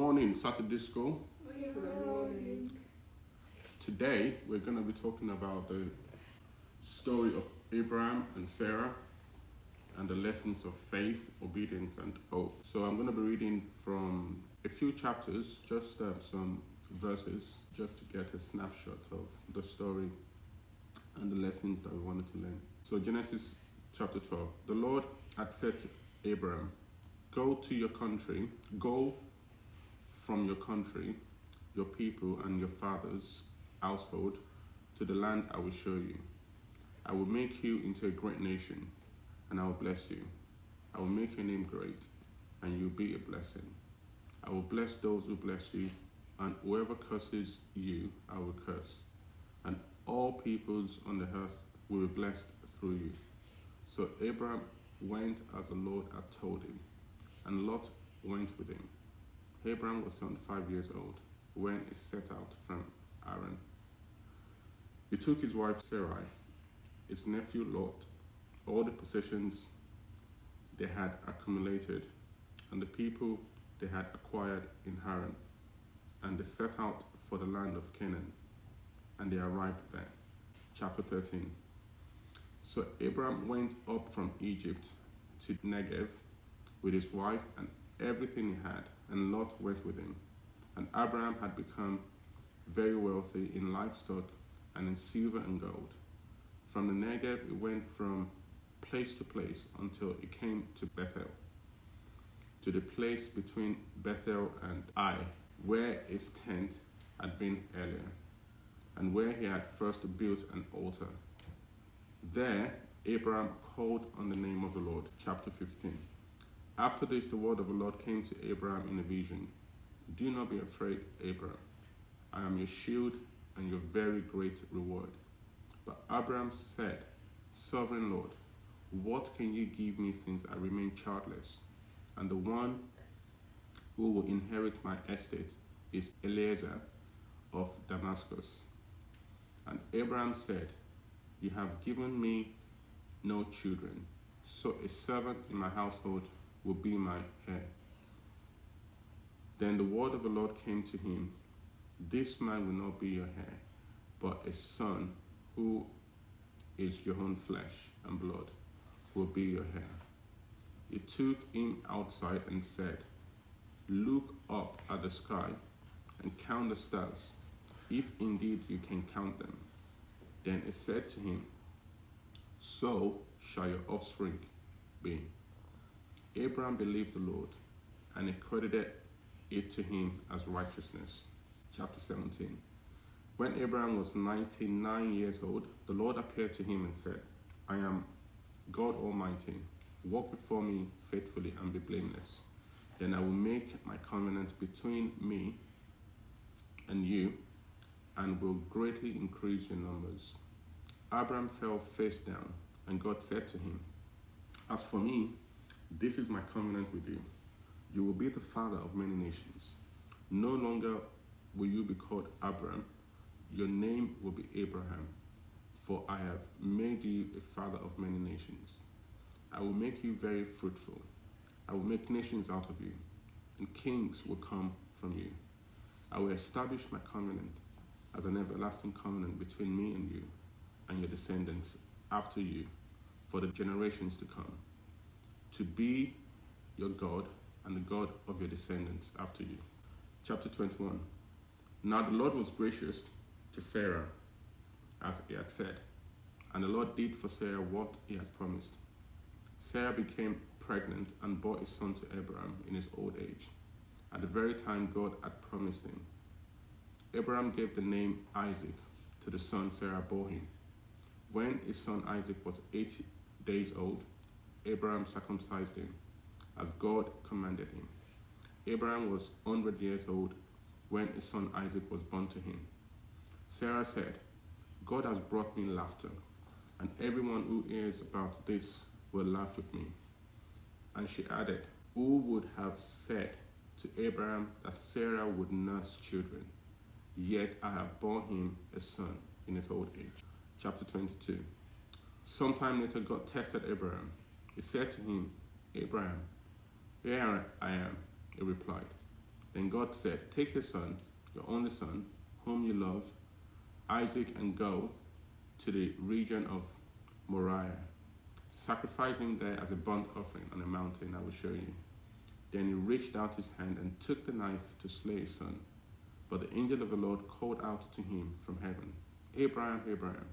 morning, Saturday School. Good morning. Today, we're going to be talking about the story of Abraham and Sarah and the lessons of faith, obedience, and hope. So I'm going to be reading from a few chapters, just some verses, just to get a snapshot of the story and the lessons that we wanted to learn. So Genesis chapter 12. The Lord had said to Abraham, go from your country, your people, and your father's household to the land I will show you. I will make you into a great nation, and I will bless you. I will make your name great, and you'll be a blessing. I will bless those who bless you, and whoever curses you, I will curse. And all peoples on the earth will be blessed through you. So Abraham went as the Lord had told him, and Lot went with him. Abraham was 75 years old when he set out from Haran. He took his wife Sarai, his nephew Lot, all the possessions they had accumulated, and the people they had acquired in Haran, and they set out for the land of Canaan, and they arrived there. Chapter 13. So Abraham went up from Egypt to Negev with his wife and everything he had, and Lot went with him. And Abraham had become very wealthy in livestock and in silver and gold. From the Negev he went from place to place until he came to Bethel, to the place between Bethel and Ai, where his tent had been earlier, and where he had first built an altar. There Abraham called on the name of the Lord. Chapter 15. After this, the word of the Lord came to Abraham in a vision. Do not be afraid, Abraham. I am your shield and your very great reward. But Abraham said, Sovereign Lord, what can you give me since I remain childless? And the one who will inherit my estate is Eliezer of Damascus. And Abraham said, You have given me no children, so a servant in my household will be my heir. Then the word of the Lord came to him, This man will not be your heir, but a son who is your own flesh and blood will be your heir. He took him outside and said, Look up at the sky and count the stars, if indeed you can count them. Then he said to him, So shall your offspring be. Abraham believed the Lord, and he credited it to him as righteousness. Chapter 17. When Abraham was 99 years old, the Lord appeared to him and said, I am God Almighty. Walk before me faithfully and be blameless. Then I will make my covenant between me and you, and will greatly increase your numbers. Abraham fell face down, and God said to him, As for me, this is my covenant with you. You will be the father of many nations. No longer will you be called Abram. Your name will be Abraham, for I have made you a father of many nations. I will make you very fruitful. I will make nations out of you, and kings will come from you. I will establish my covenant as an everlasting covenant between me and you and your descendants after you for the generations to come, to be your God and the God of your descendants after you. Chapter 21. Now the Lord was gracious to Sarah, as he had said, and the Lord did for Sarah what he had promised. Sarah became pregnant and bore a son to Abraham in his old age, at the very time God had promised him. Abraham gave the name Isaac to the son Sarah bore him. When his son Isaac was 80 days old, Abraham circumcised him, as God commanded him. Abraham was 100 years old when his son Isaac was born to him. Sarah said, God has brought me laughter, and everyone who hears about this will laugh with me. And she added, Who would have said to Abraham that Sarah would nurse children? Yet I have borne him a son in his old age. Chapter 22. Sometime later God tested Abraham. He said to him, Abraham, here I am, he replied. Then God said, take your son, your only son, whom you love, Isaac, and go to the region of Moriah. Sacrifice him there as a burnt offering on a mountain I will show you. Then he reached out his hand and took the knife to slay his son. But the angel of the Lord called out to him from heaven, Abraham, Abraham.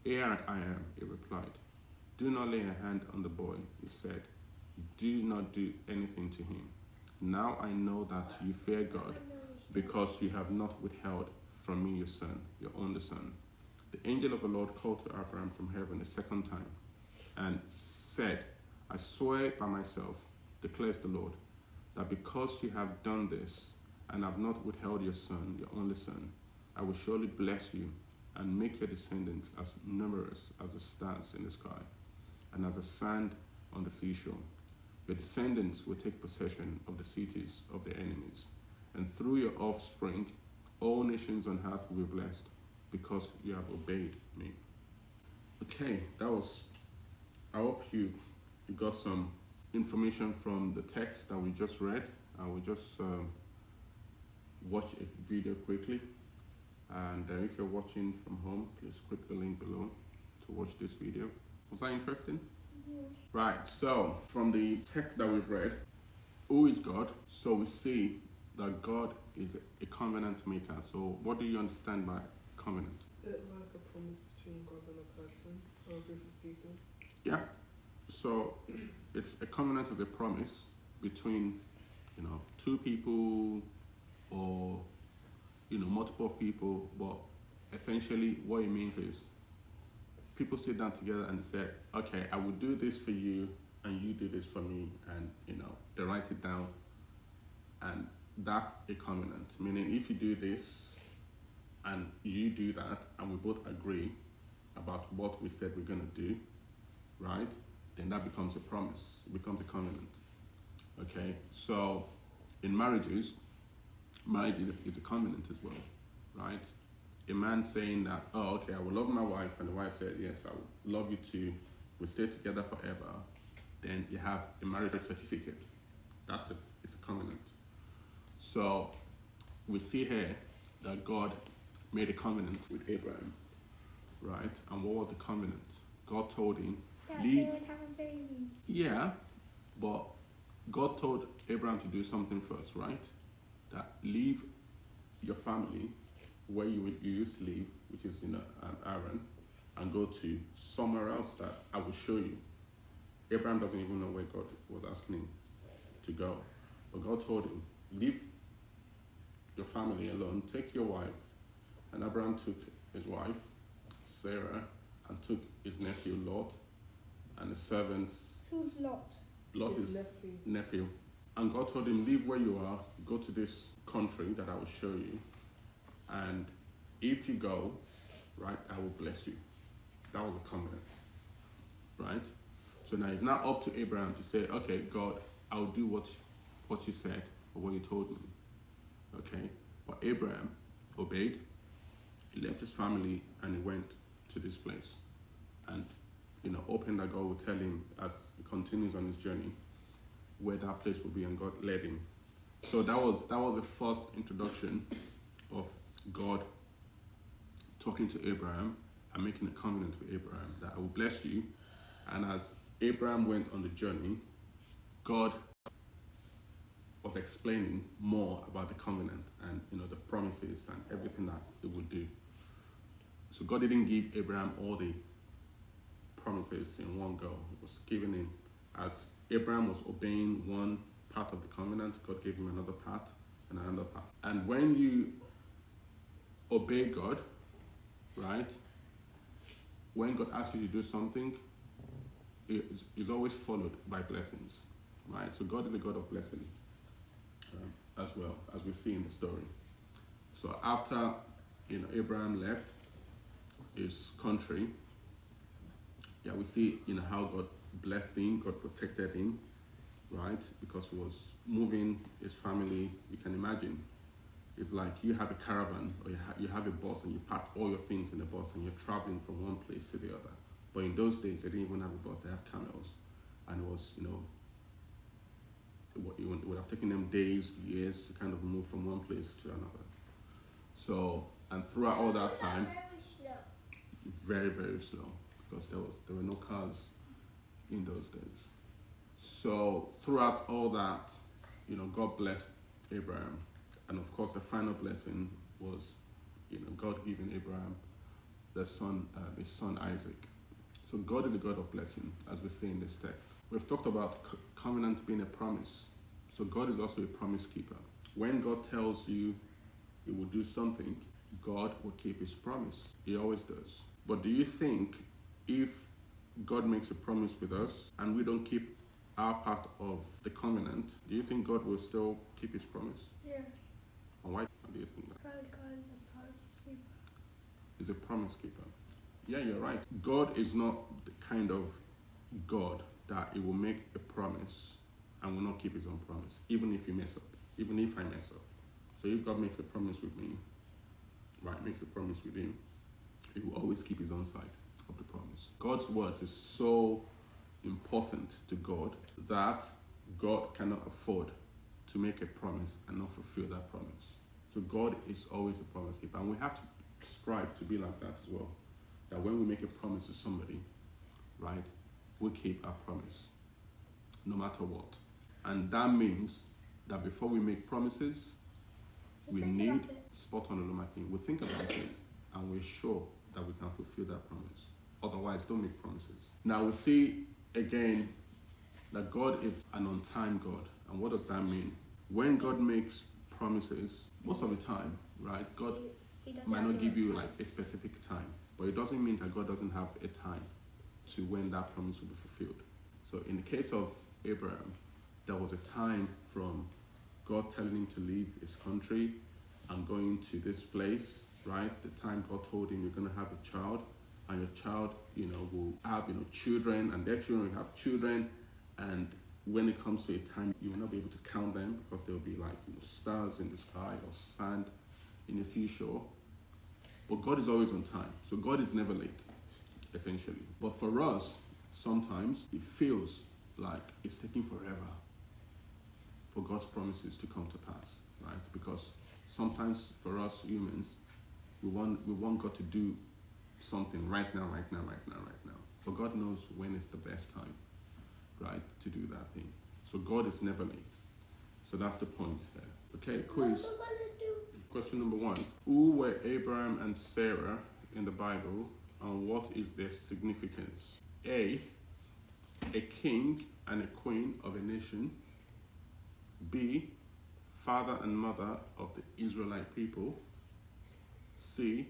Here I am, he replied. Do not lay a hand on the boy, he said. Do not do anything to him. Now I know that you fear God, because you have not withheld from me your son, your only son. The angel of the Lord called to Abraham from heaven a second time and said, I swear by myself, declares the Lord, that because you have done this and have not withheld your son, your only son, I will surely bless you and make your descendants as numerous as the stars in the sky and as the sand on the seashore. Your descendants will take possession of the cities of their enemies, and through your offspring, all nations on earth will be blessed, because you have obeyed me. Okay, I hope you got some information from the text that we just read. I will just watch a video quickly, and if you're watching from home, please click the link below to watch this video. Was that interesting? Right, so from the text that we've read, who is God? So we see that God is a covenant maker. So what do you understand by covenant? Like a promise between God and a person or a group of people. Yeah. So it's a covenant as a promise between, two people or, multiple people. But essentially what it means is people sit down together and say, okay, I will do this for you and you do this for me. And, they write it down. And that's a covenant. Meaning if you do this and you do that and we both agree about what we said we're going to do, right? Then that becomes a promise. It becomes a covenant. Okay? So in marriage is a covenant as well, right? A man saying that, oh, okay, I will love my wife, and the wife said, yes, I will love you too. We'll stay together forever. Then you have a marriage certificate. It's a covenant. So we see here that God made a covenant with Abraham, right? And what was the covenant? God told him, leave. Yeah, but God told Abraham to do something first, right? That leave your family where you used to live, which is in Aaron, and go to somewhere else that I will show you. Abraham doesn't even know where God was asking him to go. But God told him, leave your family alone, take your wife. And Abraham took his wife, Sarah, and took his nephew, Lot, and his servants. Who's Lot? Lot is nephew. And God told him, leave where you are, go to this country that I will show you. And if you go, right, I will bless you. That was a covenant, right? So now it's not up to Abraham to say, okay, God, I'll do what you said or what you told me, okay? But Abraham obeyed. He left his family and he went to this place. And, hoping that God will tell him as he continues on his journey where that place will be, and God led him. So that was the first introduction of God talking to Abraham and making a covenant with Abraham that I will bless you. And as Abraham went on the journey, God was explaining more about the covenant and the promises and everything that it would do. So God didn't give Abraham all the promises in one go. It was given him as Abraham was obeying one part of the covenant, God gave him another part and another part. And when you obey God, right? When God asks you to do something, it is always followed by blessings, right? So God is a God of blessing as well, as we see in the story. So after Abraham left his country, we see how God blessed him, God protected him, right? Because he was moving his family. You can imagine, it's like you have a caravan or you have a bus and you pack all your things in the bus and you're traveling from one place to the other. But in those days, they didn't even have a bus, they have camels. And it was, it would have taken them days, years to kind of move from one place to another. So, and throughout all that time, very, very slow, because there were no cars in those days. So throughout all that, God blessed Abraham, and of course the final blessing was, God giving Abraham his son Isaac. So God is a God of blessing, as we see in this text. We've talked about covenant being a promise. So God is also a promise keeper. When God tells you He will do something, God will keep His promise. He always does. But do you think if God makes a promise with us and we don't keep our part of the covenant, do you think God will still keep His promise? Yeah. And why do you think that? God is a promise keeper. He's a promise keeper. Yeah, you're right. God is not the kind of God that He will make a promise and will not keep His own promise, even if you mess up, even if I mess up. So if God makes a promise with me, makes a promise with Him, He will always keep His own side of the promise. God's word is so important to God that God cannot afford to make a promise and not fulfill that promise. So God is always a promise keeper, and we have to strive to be like that as well. That when we make a promise to somebody, we keep our promise, no matter what. And that means that before we make promises, we need spot on the marking. We think about it, and we're sure that we can fulfill that promise. Otherwise, don't make promises. Now we see again that God is an on-time God. And what does that mean? When God makes promises, most of the time, God might not give you a specific time, but it doesn't mean that God doesn't have a time to when that promise will be fulfilled. So in the case of Abraham, there was a time from God telling him to leave his country and going to this place, the time God told him you're going to have a child, and your child, will have, children, and their children will have children, and when it comes to a time, you will not be able to count them because there will be stars in the sky or sand in the seashore. But God is always on time, so God is never late, essentially. But for us, sometimes it feels like it's taking forever for God's promises to come to pass, Because sometimes for us humans, we want God to do something right now. But God knows when is the best time, to do that thing. So God is never late. So that's the point there. Okay, quiz. Question number 1. Who were Abraham and Sarah in the Bible, and what is their significance? A king and a queen of a nation. B, father and mother of the Israelite people. C,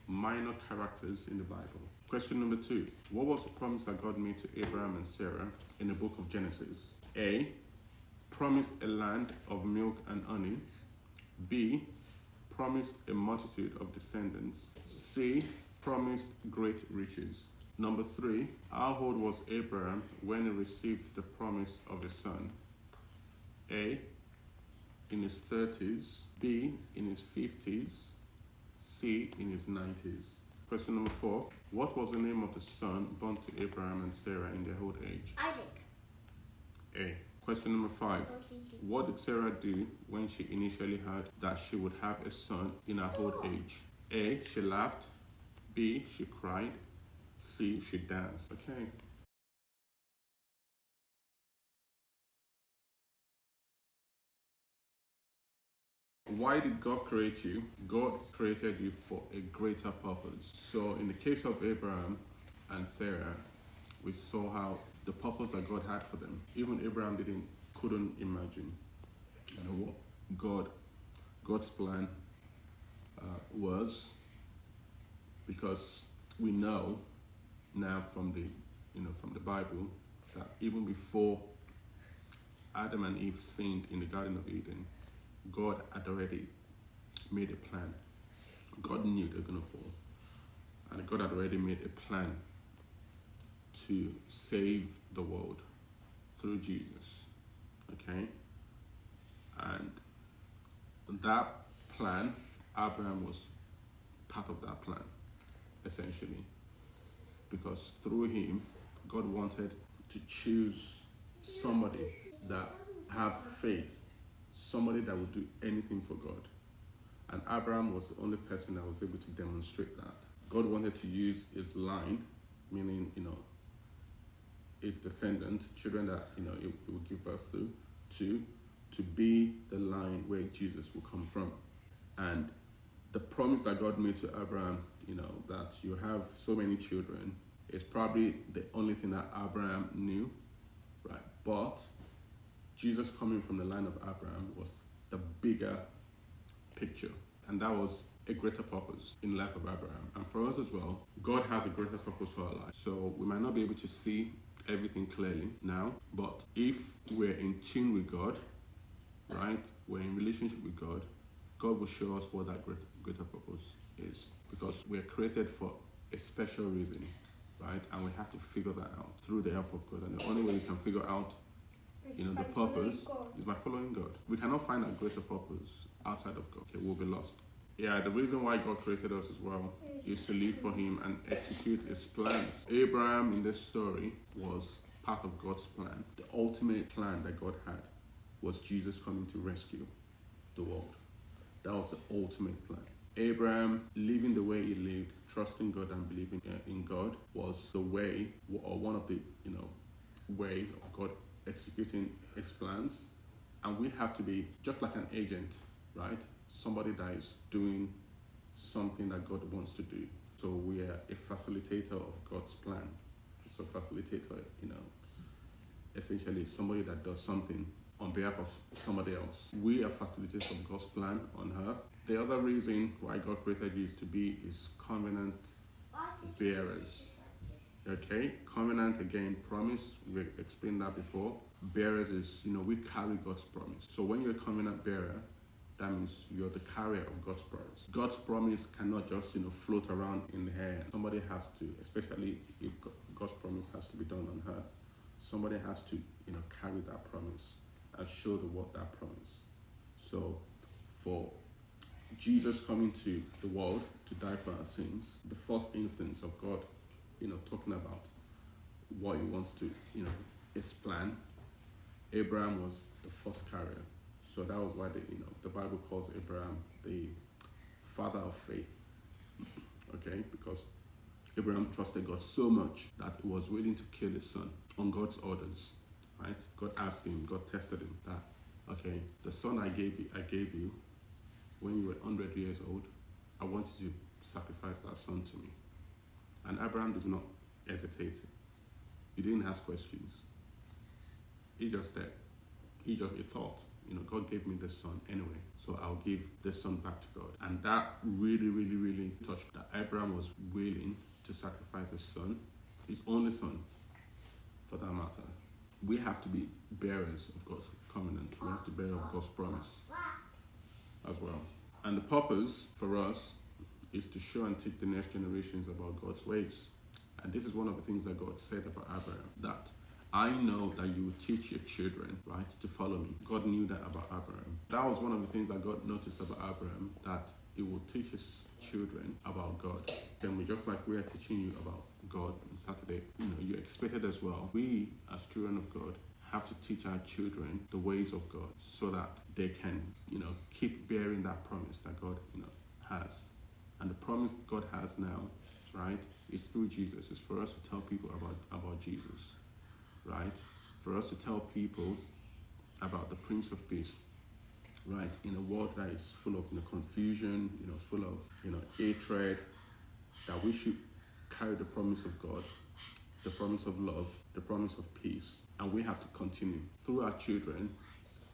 minor characters in the Bible. Question number 2. What was the promise that God made to Abraham and Sarah in the book of Genesis? A, promised a land of milk and honey. B, promised a multitude of descendants. C, promised great riches. Number 3, how old was Abraham when he received the promise of a son? A, in his 30s. B, in his 50s. C, in his 90s. Question number 4. What was the name of the son born to Abraham and Sarah in their old age? Isaac. A. Question number 5. What did Sarah do when she initially heard that she would have a son in her old age? A, she laughed. B, she cried. C, she danced. Okay. Why did God create you? God created you for a greater purpose. So in the case of Abraham and Sarah, we saw how the purpose that God had for them, even Abraham couldn't imagine what God's plan was, because we know now from the Bible that even before Adam and Eve sinned in the Garden of Eden, God had already made a plan. God knew they were going to fall. And God had already made a plan to save the world through Jesus. Okay? And that plan, Abraham was part of that plan, essentially. Because through him, God wanted to choose somebody that have faith, somebody that would do anything for God. And Abraham was the only person that was able to demonstrate that. God wanted to use his line, meaning, his descendants, children that, it will give birth to be the line where Jesus will come from. And the promise that God made to Abraham, that you have so many children, is probably the only thing that Abraham knew, right? But Jesus coming from the line of Abraham was the bigger picture. And that was a greater purpose in the life of Abraham. And for us as well, God has a greater purpose for our life. So we might not be able to see everything clearly now, but if we're in tune with God, right, we're in relationship with God, God will show us what that greater purpose is. Because we're created for a special reason, right? And we have to figure that out through the help of God. And the only way we can figure out, the purpose is by following God. We cannot find a greater purpose outside of God. Okay, we'll be lost. Yeah, the reason why God created us as well is to live for Him and execute His plans. Abraham in this story was part of God's plan. The ultimate plan that God had was Jesus coming to rescue the world. That was the ultimate plan. Abraham living the way he lived, trusting God and believing in God, was the way, or one of the ways of God executing His plans. And we have to be just like an agent, right? Somebody that is doing something that God wants to do. So we are a facilitator of God's plan. So facilitator, essentially somebody that does something on behalf of somebody else. We are facilitators of God's plan on earth. The other reason why God created you to be is covenant bearers. Okay, covenant, again, promise, we explained that before. Bearers is, we carry God's promise. So when you're a covenant bearer, that means you're the carrier of God's promise. God's promise cannot just, float around in the air. Somebody has to, especially if God's promise has to be done on earth, somebody has to, carry that promise and show the world that promise. So for Jesus coming to the world to die for our sins, the first instance of God, talking about what He wants to, His plan, Abraham was the first carrier. So that was why the Bible calls Abraham the father of faith. Okay, because Abraham trusted God so much that he was willing to kill his son on God's orders. Right? God asked him, God tested him that, okay, the son I gave you when you were 100 years old, I want you to sacrifice that son to me. And Abraham did not hesitate. He didn't ask questions. He just said, he thought, God gave me this son anyway, so I'll give this son back to God. And that really, really, really touched that Abraham was willing to sacrifice his son, his only son, for that matter. We have to be bearers of God's covenant. We have to bear of God's promise as well. And the purpose for us is to show and teach the next generations about God's ways. And this is one of the things that God said about Abraham, that I know that you will teach your children, right, to follow me. God knew that about Abraham. That was one of the things that God noticed about Abraham, that he will teach his children about God. Then just like we are teaching you about God on Saturday, you expected as well. We, as children of God, have to teach our children the ways of God so that they can, keep bearing that promise that God, has. And the promise God has now, right, is through Jesus. It's for us to tell people about Jesus, right? For us to tell people about the Prince of Peace, right? In a world that is full of confusion, full of hatred, that we should carry the promise of God, the promise of love, the promise of peace. And we have to continue. Through our children,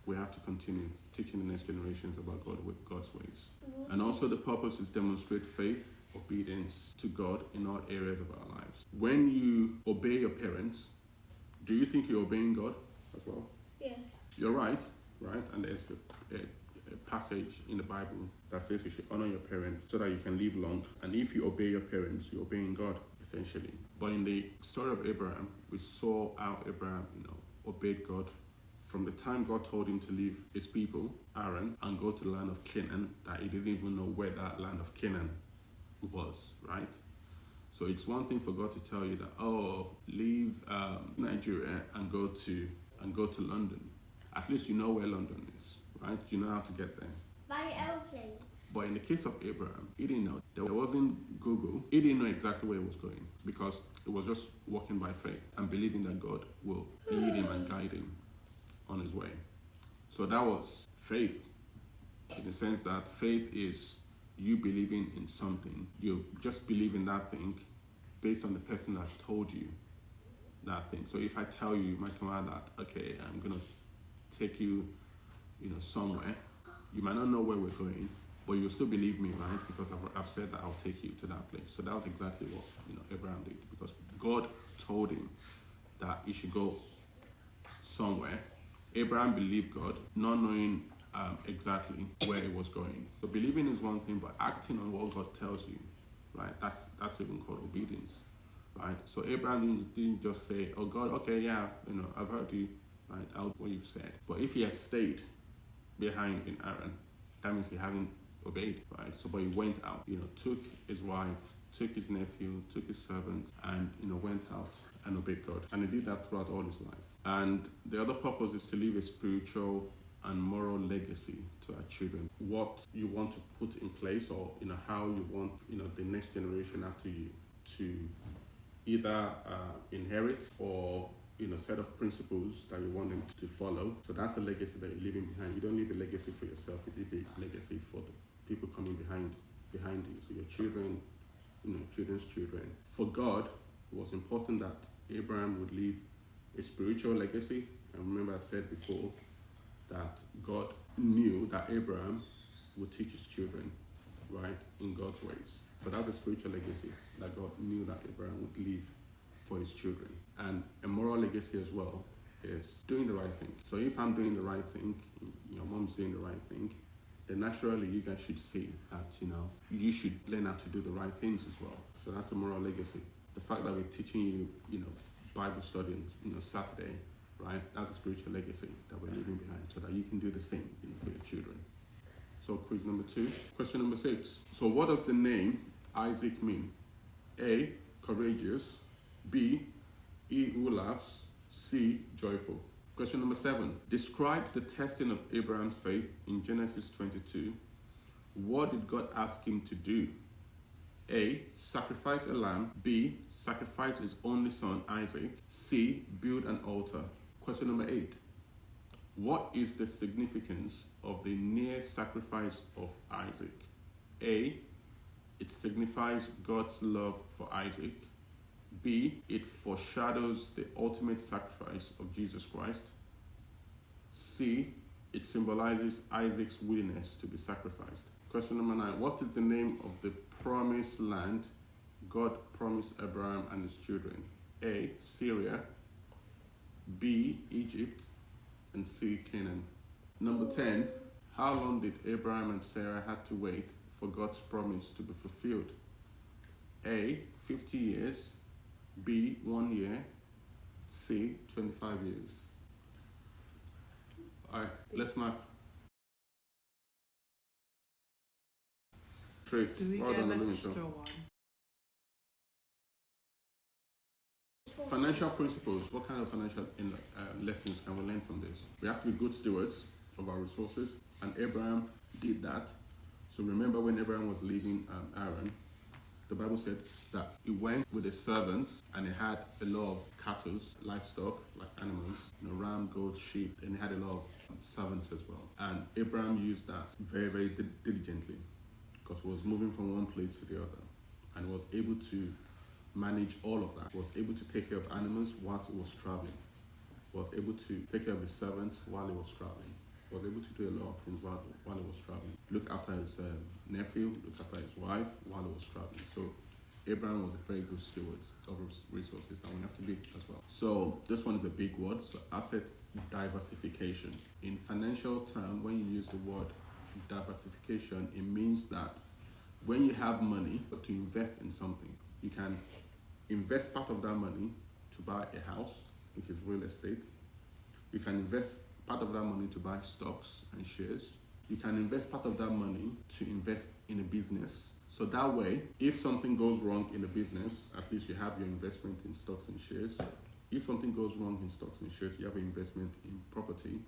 we have to continue teaching the next generations about God's ways. And also the purpose is demonstrate faith, obedience to God in all areas of our lives. When you obey your parents, do you think you're obeying God as well? Yeah. You're right? And there's a passage in the Bible that says you should honor your parents so that you can live long. And if you obey your parents, you're obeying God, essentially. But in the story of Abraham, we saw how Abraham, obeyed God from the time God told him to leave his people, Aaron, and go to the land of Canaan, that he didn't even know where that land of Canaan was, right? So it's one thing for God to tell you that, leave Nigeria and go to London. at least you know where London is, right? You know how to get there. By airplane. But in the case of Abraham, he didn't know. There wasn't Google. He didn't know exactly where he was going because it was just walking by faith and believing that God will lead him and guide him on his way. So that was faith, in the sense that faith is you believing in something. You just believe in that thing based on the person that's told you that thing. So if I tell you, Michael, that, okay, I'm going to take you, somewhere, you might not know where we're going, but you'll still believe me, right? Because I've said that I'll take you to that place. So that was exactly what Abraham did, because God told him that he should go somewhere. Abraham believed God, not knowing exactly where he was going. So believing is one thing, but acting on what God tells you, right? That's even called obedience, right? So Abraham didn't just say, "Oh God, okay, yeah, I've heard you, right? Out what you've said." But if he had stayed behind in Aaron, that means he hadn't obeyed, right? So, but he went out, took his wife, took his nephew, took his servant, and went out and obeyed God. And he did that throughout all his life. And the other purpose is to leave a spiritual and moral legacy to our children. What you want to put in place, or how you want the next generation after you to either inherit or set of principles that you want them to follow. So that's a legacy that you're leaving behind. You don't leave a legacy for yourself, you leave a legacy for the people coming behind you. So your children, children's children. For God, it was important that Abraham would leave a spiritual legacy. And remember I said before that God knew that Abraham would teach his children, right, in God's ways. So that's a spiritual legacy that God knew that Abraham would leave for his children. And a moral legacy as well is doing the right thing. So if I'm doing the right thing, your mom's doing the right thing, then naturally you guys should see that, you should learn how to do the right things as well. So that's a moral legacy. The fact that we're teaching you, Bible study on, Saturday, right? That's a spiritual legacy that we're leaving behind so that you can do the same, for your children. So quiz number 2. Question number 6. So what does the name Isaac mean? A, courageous. B, he who laughs. C, joyful. Question number 7. Describe the testing of Abraham's faith in Genesis 22. What did God ask him to do? A, sacrifice a lamb. B, sacrifice his only son Isaac. C, build an altar. Question number 8. What is the significance of the near sacrifice of Isaac? A, it signifies God's love for Isaac. B, it foreshadows the ultimate sacrifice of Jesus Christ. C, it symbolizes Isaac's willingness to be sacrificed. Question number 9. What is the name of the promised land God promised Abraham and his children? A, Syria. B, Egypt. And C, Canaan. Number 10. How long did Abraham and Sarah have to wait for God's promise to be fulfilled? A, 50 years. B, 1 year. C, 25 years. All right, let's mark. Straight. Do we Well get done, an Louisa. extra one? Financial principles. What kind of financial lessons can we learn from this? We have to be good stewards of our resources, and Abraham did that. So remember when Abraham was leaving Aaron, the Bible said that he went with his servants and he had a lot of cattle, livestock, like animals, ram, goats, sheep, and he had a lot of servants as well. And Abraham used that very, very diligently because he was moving from one place to the other, and he was able to manage all of that. He was able to take care of animals whilst he was traveling. He was able to take care of his servants while he was traveling. He was able to do a lot of things while he was traveling. Look after his nephew, look after his wife while he was traveling. So Abraham was a very good steward of resources, and we have to be as well. So this one is a big word. So asset diversification. In financial terms, when you use the word diversification, it means that when you have money to invest in something, you can invest part of that money to buy a house, which is real estate. You can invest part of that money to buy stocks and shares. You can invest part of that money to invest in a business. So that way, if something goes wrong in the business, at least you have your investment in stocks and shares. If something goes wrong in stocks and shares, you have an investment in property.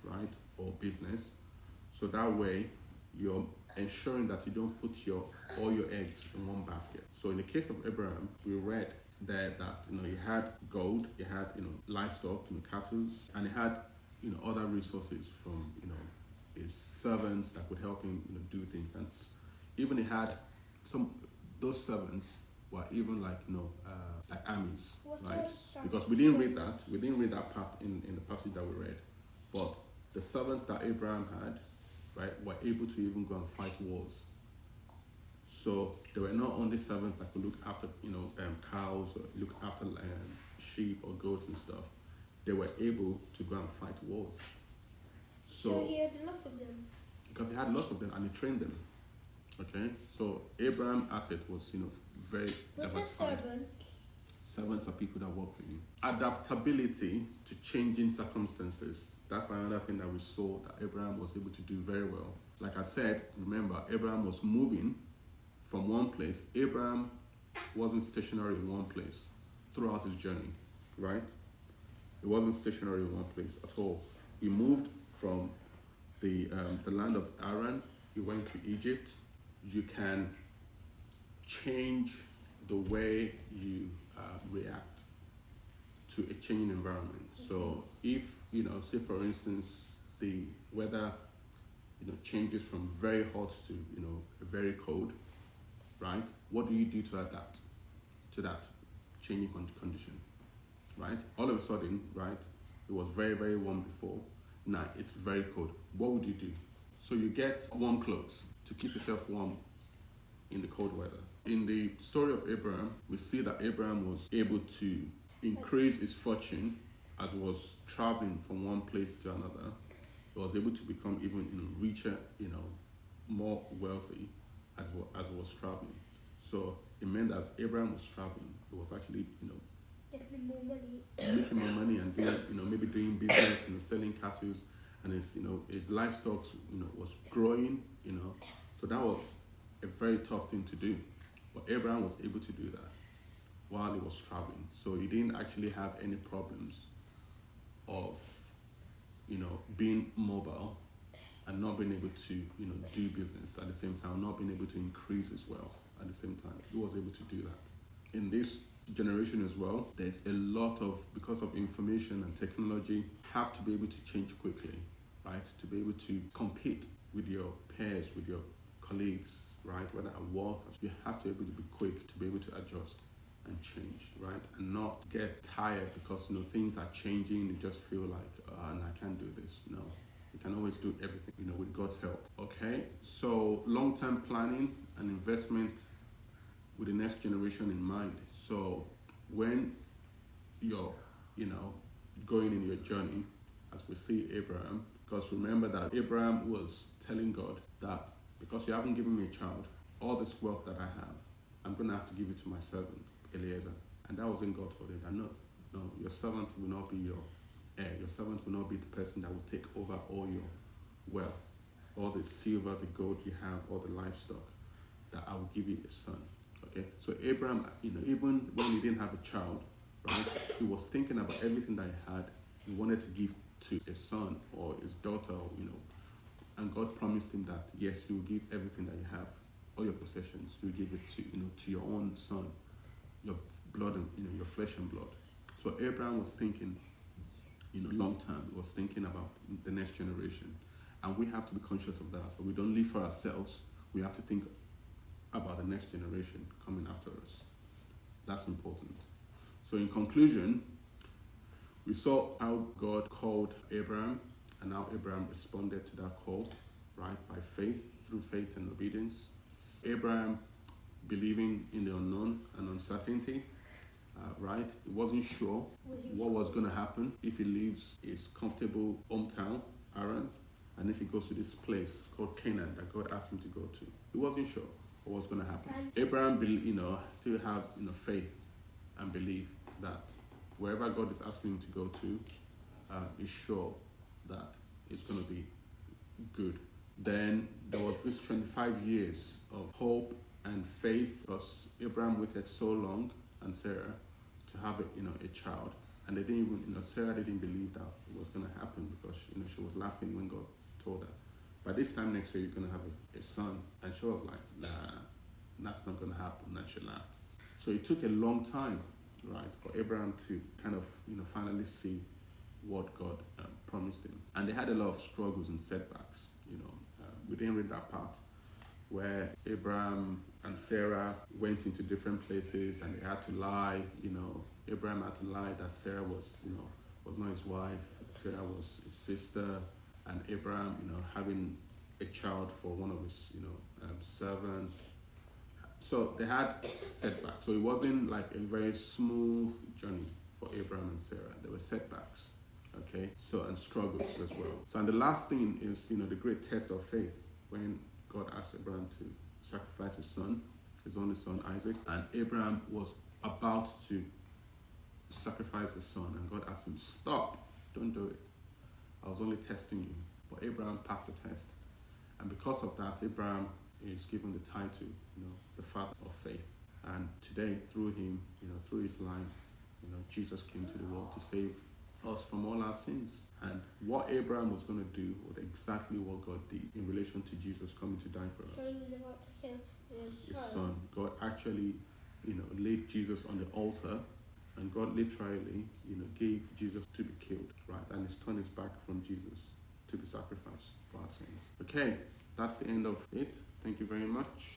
right, or business. So that way, you're ensuring that you don't put all your eggs in one basket. So in the case of Abraham, we read there that he had gold, he had livestock, cattle, and he had other resources from his servants that could help him do things. And even he had those servants were even like armies, right? Because we didn't read that part in the passage that we read, but the servants that Abraham had, right, were able to even go and fight wars. So they were not only servants that could look after cows or look after sheep or goats and stuff. They were able to go and fight wars. So he had a lot of them. Because he had lots of them and he trained them. Okay, so Abraham's asset was very diversified. Servants are people that work for you. Adaptability to changing circumstances. That's another thing that we saw that Abraham was able to do very well. Like I said, remember, Abraham was moving from one place. Abraham wasn't stationary in one place throughout his journey, right? He wasn't stationary in one place at all. He moved from the land of Aram. He went to Egypt. You can change the way you react to a changing environment. So if, say for instance, the weather, changes from very hot to, very cold, right? What do you do to adapt to that changing condition, right? All of a sudden, right, it was very, very warm before. Now it's very cold. What would you do? So you get warm clothes to keep yourself warm in the cold weather. In the story of Abraham, we see that Abraham was able to increase his fortune as he was traveling from one place to another. He was able to become even richer, more wealthy as he was traveling. So it meant that as Abraham was traveling, he was actually, getting more money. making more money and doing, maybe doing business, selling cattle, and his livestock, was growing, So that was a very tough thing to do. But Abraham was able to do that while he was traveling. So he didn't actually have any problems of, being mobile and not being able to, do business at the same time, not being able to increase his wealth at the same time. He was able to do that. In this generation as well, there's a lot of, because of information and technology, have to be able to change quickly, right? To be able to compete with your peers, with your colleagues, right? Whether at work, you have to be able to be quick to be able to adjust and change, right? And not get tired because things are changing. You just feel like, and I can't do this. No, you can always do everything, with God's help. Okay, so long-term planning and investment with the next generation in mind. So when you're, going in your journey, as we see Abraham, because remember that Abraham was telling God that because you haven't given me a child, all this wealth that I have, I'm going to have to give it to my servant, Eliezer. And that was when God told him that no, your servant will not be your heir. Your servant will not be the person that will take over all your wealth, all the silver, the gold you have, all the livestock, that I will give you a son. Okay, so Abraham, even when he didn't have a child, right, he was thinking about everything that he had. He wanted to give to his son or his daughter, and God promised him that yes, you will give everything that you have, all your possessions, you will give it to to your own son, your blood and your flesh and blood. So Abraham was thinking, long term. He was thinking about the next generation, and we have to be conscious of that. So we don't live for ourselves. We have to think about the next generation coming after us. That's important. So in conclusion, we saw how God called Abraham and how Abraham responded to that call, right, by faith, through faith and obedience. Abraham believing in the unknown and uncertainty, right? He wasn't sure what was going to happen if he leaves his comfortable hometown, Haran, and if he goes to this place called Canaan that God asked him to go to. He wasn't sure what was going to happen. Abraham, still have faith and belief that wherever God is asking him to go to, is sure that it's going to be good. Then there was this 25 years of hope and faith because Abraham waited so long and Sarah to have a child. And they didn't even, Sarah didn't believe that it was going to happen because, she was laughing when God told her. By this time next year, you're going to have a son. And she was like, nah, that's not going to happen. And she laughed. So it took a long time, right, for Abraham to kind of, finally see what God promised him. And they had a lot of struggles and setbacks, we didn't read that part where Abraham and Sarah went into different places and they had to lie, Abraham had to lie that Sarah was not his wife, Sarah was his sister, and Abraham, having a child for one of his, servants. So they had setbacks. So it wasn't like a very smooth journey for Abraham and Sarah. There were setbacks, okay? So, and struggles as well. So, and the last thing is, the great test of faith when God asked Abraham to sacrifice his son, his only son, Isaac. And Abraham was about to sacrifice his son. And God asked him, stop, don't do it. I was only testing you. But Abraham passed the test. And because of that, Abraham is given the title, the father of faith. And today, through him, through his line, Jesus came to the world to save us from all our sins. And what Abraham was going to do was exactly what God did in relation to Jesus coming to die for us. So he was about to kill His son. God actually, laid Jesus on the altar, and God literally, gave Jesus to be killed, right? And he's turned his back from Jesus to be sacrificed for our sins. Okay, that's the end of it. Thank you very much.